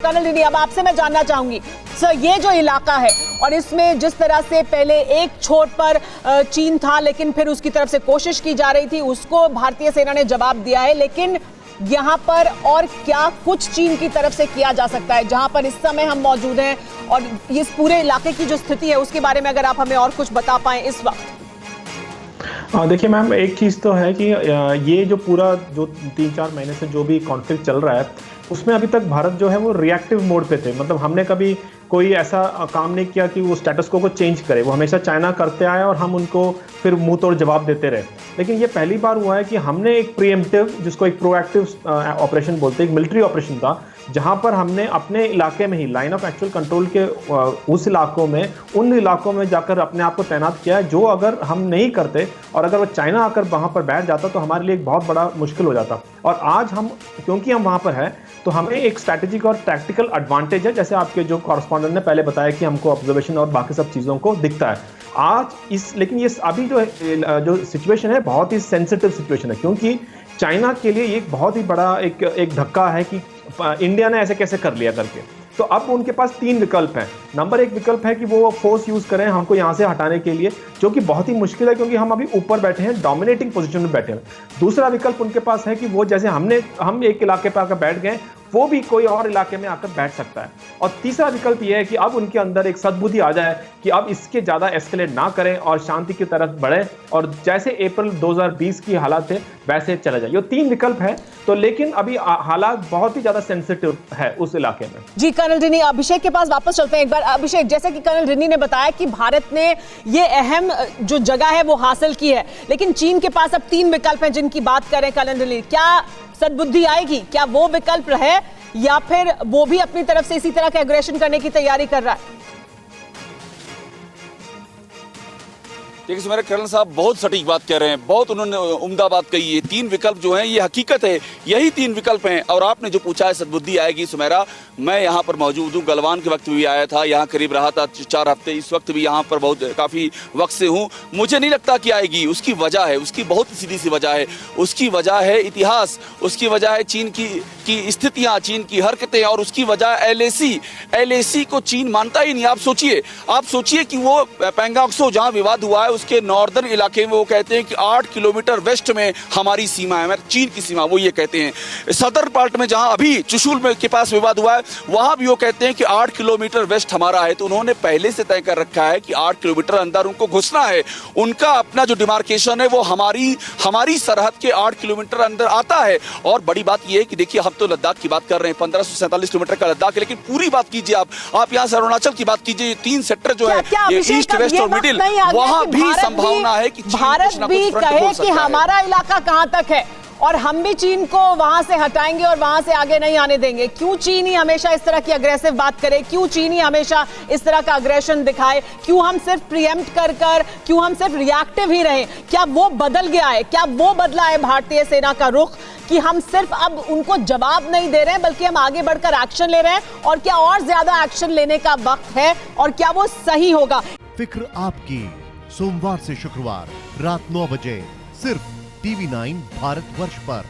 Colonel Rini, अब आपसे मैं जानना चाहूंगी सर, ये जो इलाका है और इसमें जिस तरह से पहले एक छोर पर चीन था, लेकिन फिर उसकी तरफ से कोशिश की जा रही थी, उसको भारतीय सेना ने जवाब दिया है, लेकिन यहाँ पर और क्या कुछ चीन की तरफ से किया जा सकता है जहां पर इस समय हम मौजूद हैं, और इस पूरे इलाके की जो स्थिति है उसके बारे में अगर आप हमें और कुछ बता पाएं इस वक्त। देखिए मैम, एक चीज़ तो है कि ये जो पूरा जो 3-4 महीने से जो भी कॉन्फ्लिक्ट चल रहा है उसमें अभी तक भारत जो है वो रिएक्टिव मोड पे थे। मतलब हमने कभी कोई ऐसा काम नहीं किया कि वो स्टेटस को चेंज करे। वो हमेशा चाइना करते आए और हम उनको फिर मुंह तोड़ जवाब देते रहे। लेकिन ये पहली बार हुआ है कि हमने एक प्रीएम्प्टिव, जिसको एक प्रोएक्टिव ऑपरेशन बोलते हैं, एक मिलिट्री ऑपरेशन था, जहां पर हमने अपने इलाके में ही लाइन ऑफ एक्चुअल कंट्रोल के उस इलाकों में, उन इलाकों में जाकर अपने आप को तैनात किया है, जो अगर हम नहीं करते और अगर वो चाइना आकर वहां पर बैठ जाता तो हमारे लिए एक बहुत बड़ा मुश्किल हो जाता। और आज हम, क्योंकि हम वहां पर है, तो हमें एक स्ट्रैटेजिक और टैक्टिकल एडवांटेज है, जैसे आपके जो कॉरेस्पॉन्डेंट ने पहले बताया कि हमको ऑब्जर्वेशन और बाकी सब चीज़ों को दिखता है आज इस। लेकिन ये अभी जो सिचुएशन है बहुत ही सेंसिटिव सिचुएशन है, क्योंकि चाइना के लिए एक बहुत ही बड़ा एक धक्का है कि इंडिया ने ऐसे कैसे कर लिया करके। तो अब उनके पास 3 विकल्प हैं। नंबर 1 विकल्प है कि वो फोर्स यूज करें हमको यहाँ से हटाने के लिए, जो कि बहुत ही मुश्किल है क्योंकि हम अभी ऊपर बैठे हैं, डोमिनेटिंग पोजीशन में बैठे हैं। दूसरा विकल्प उनके पास है कि वो जैसे हम एक इलाके पर आकर बैठ गए, वो भी कोई और इलाके में आकर बैठ सकता है। और तीसरा विकल्प ये है कि अब उनके अंदर एक सद्बुद्धि आ जाए कि अब इसके ज़्यादा एस्केलेट ना करें और शांति की तरफ बढ़े, और जैसे अप्रैल 2020 की हालात थे वैसे चला जाए। ये 3 विकल्प है। तो लेकिन अभी हालात बहुत ही ज़्यादा सेंसिटिव है उस इलाके में। जी कर्नल रिनी, अभिषेक के पास वापस चलते हैं एक बार। अभिषेक, जैसे कि कर्नल रिनी ने बताया कि भारत ने ये अहम जो जगह है वो हासिल की है, लेकिन चीन के पास अब 3 विकल्प हैं जिनकी बात करें कर्नल रिनी। क्या सद्बुद्धि आएगी? क्या वो विकल्प रहे, या फिर वो भी अपनी तरफ से इसी तरह का एग्रेशन करने की तैयारी कर रहा है? देखिए सुमेरा, कर्नल साहब बहुत सटीक बात कह रहे हैं, बहुत उन्होंने उम्दा बात कही है। 3 विकल्प जो हैं ये हकीकत है, यही 3 विकल्प हैं। और आपने जो पूछा है सद्बुद्धि आएगी, सुमेरा मैं यहाँ पर मौजूद हूँ, गलवान के वक्त भी आया था, यहाँ करीब रहा था 4 हफ्ते, इस वक्त भी यहाँ पर बहुत काफ़ी वक्त से हूँ। मुझे नहीं लगता कि आएगी। उसकी वजह है, उसकी बहुत सीधी सी वजह है। उसकी वजह है इतिहास, उसकी वजह है चीन की स्थितियाँ, चीन की हरकतें, और उसकी वजह LAC को चीन मानता ही नहीं। आप सोचिए कि वो पैंगोंग त्सो जहाँ विवाद हुआ है उसके नॉर्दर्न इलाके में वो कहते हैं कि 8 किलोमीटर वेस्ट में हमारी सीमा है, चीन की सीमा, वो ये कहते हैं। सदर्न पार्ट में जहां अभी चुशुल में के पास विवाद हुआ है, वहां भी वो कहते हैं कि 8 किलोमीटर वेस्ट हमारा है। तो उन्होंने पहले से तय कर रखा है कि 8 किलोमीटर अंदर उनको घुसना है। उनका अपना जो डिमार्केशन है वो हमारी सरहद के 8 किलोमीटर अंदर आता है। और बड़ी बात यह है कि देखिए, हम तो लद्दाख की बात कर रहे हैं, 1547 किलोमीटर का लद्दाख है, लेकिन पूरी बात कीजिए आप यहाँ से अरुणाचल की बात कीजिए, 3 सेक्टर जो है ये ईस्ट, वेस्ट और मिडिल, वहां भी संभावना है कि भारत भी कहे कि हमारा इलाका कहां तक है और हम भी चीन को वहां से हटाएंगे और वहां से आगे नहीं आने देंगे। क्यों चीन ही हमेशा इस तरह की अग्रेसिव बात करे? क्यों चीन ही हमेशा इस तरह का अग्रेशन दिखाए? क्यों हम सिर्फ प्रीएम्प्ट कर क्यों हम सिर्फ रिएक्टिव ही रहे? क्या वो बदल गया है? क्या वो बदला है भारतीय सेना का रुख कि हम सिर्फ अब उनको जवाब नहीं दे रहे हैं बल्कि हम आगे बढ़कर एक्शन ले रहे हैं? और क्या और ज्यादा एक्शन लेने का वक्त है, और क्या वो सही होगा? फिक्र आपकी, सोमवार से शुक्रवार रात 9 बजे सिर्फ TV9 भारतवर्ष पर।